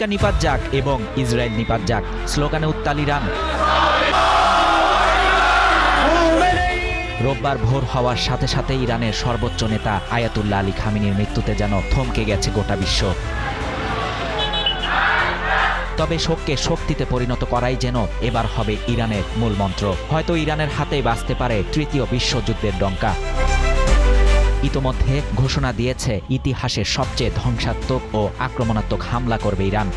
America নিপাত যাক এবং ইসরায়েল নিপাত যাক, স্লোগানে উত্তাল ইরান। রোববার ভোর হওয়ার সাথে সাথে ইরানের সর্বোচ্চ নেতা আয়াতুল্লাহ আলী খামেনির মৃত্যুতে যেন থমকে গেছে গোটা বিশ্ব। তবে শোককে শক্তিতে পরিণত করাই যেন এবার হবে ইরানের মূল মন্ত্র। হয়তো ইরানের হাতেই বাঁচতে পারে তৃতীয় বিশ্বযুদ্ধের ডঙ্কা। ইতোমধ্যে ঘোষণা দিয়েছে ইতিহাসের সবচেয়ে ধ্বংসাত্মক ও আক্রমণাত্মক হামলা করবে ইরান।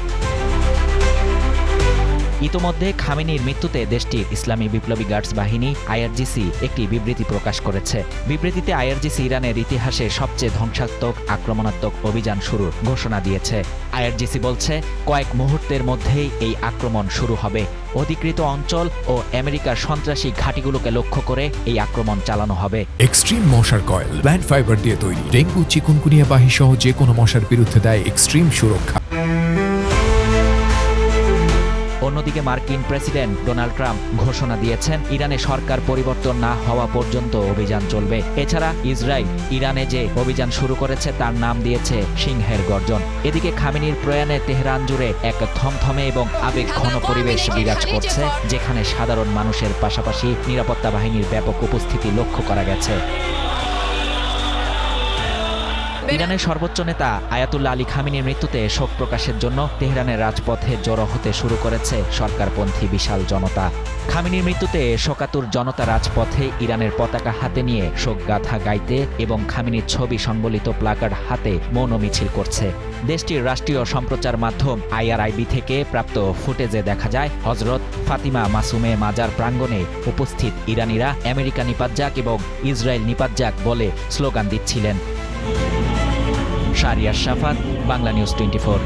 ইতোমধ্যে খামেনির মৃত্যুতে দেশটির ইসলামী বিপ্লবী গার্ডস বাহিনী আইআরজিসি একটি বিবৃতি প্রকাশ করেছে। বিবৃতিতে আইআরজিসি ইরানের ইতিহাসে সবচেয়ে ধ্বংসাত্মক আক্রমণাত্মক অভিযান শুরুর ঘোষণা দিয়েছে। আইআরজিসি বলছে, কয়েক মুহূর্তের মধ্যেই এই আক্রমণ শুরু হবে। অধিকৃত অঞ্চল ও আমেরিকার সন্ত্রাসী ঘাঁটিগুলোকে লক্ষ্য করে এই আক্রমণ চালানো হবে। এক্সট্রিম মশার কয়েল প্ল্যান্ট ফাইবার দিয়ে তৈরি, ডেঙ্গু চিকুনগুনিয়া বাহি সহ যে কোনো মশার বিরুদ্ধে দেয় এক্সট্রিম সুরক্ষা। অন্যদিকে মার্কিন প্রেসিডেন্ট ডোনাল্ড ট্রাম্প ঘোষণা দিয়েছেন, ইরানে সরকার পরিবর্তন না হওয়া পর্যন্ত অভিযান চলবে। এছাড়া ইসরায়েল ইরানে যে অভিযান শুরু করেছে তার নাম দিয়েছে সিংহের গর্জন। এদিকে খামেনির প্রয়াণে তেহরান জুড়ে এক থমথমে এবং আবেগঘন পরিবেশ বিরাজ করছে, যেখানে সাধারণ মানুষের পাশাপাশি নিরাপত্তা বাহিনীর ব্যাপক উপস্থিতি লক্ষ্য করা গেছে। ইরানের সর্বোচ্চ নেতা আয়াতুল্লাহ আলী খামেনির মৃত্যুতে শোক প্রকাশের জন্য তেহরানের রাজপথে জড়ো হতে শুরু করেছে সরকারপন্থী বিশাল জনতা। খামেনির মৃত্যুতে শোকাতুর জনতা রাজপথে ইরানের পতাকা হাতে নিয়ে শোকগাথা গাইতে এবং খামেনির ছবি সংবলিত প্লাকার্ড হাতে মৌন মিছিল করছে। দেশটির রাষ্ট্রীয় সম্প্রচার মাধ্যম IRIB থেকে প্রাপ্ত ফুটেজে দেখা যায়, হজরত ফাতিমা মাসুমে মাজার প্রাঙ্গণে উপস্থিত ইরানিরা আমেরিকা নিপাত যাক এবং ইসরায়েল নিপাত যাক বলে স্লোগান দিচ্ছিলেন। শাহরিয়ার শাফাত, বাংলা নিউজ 24।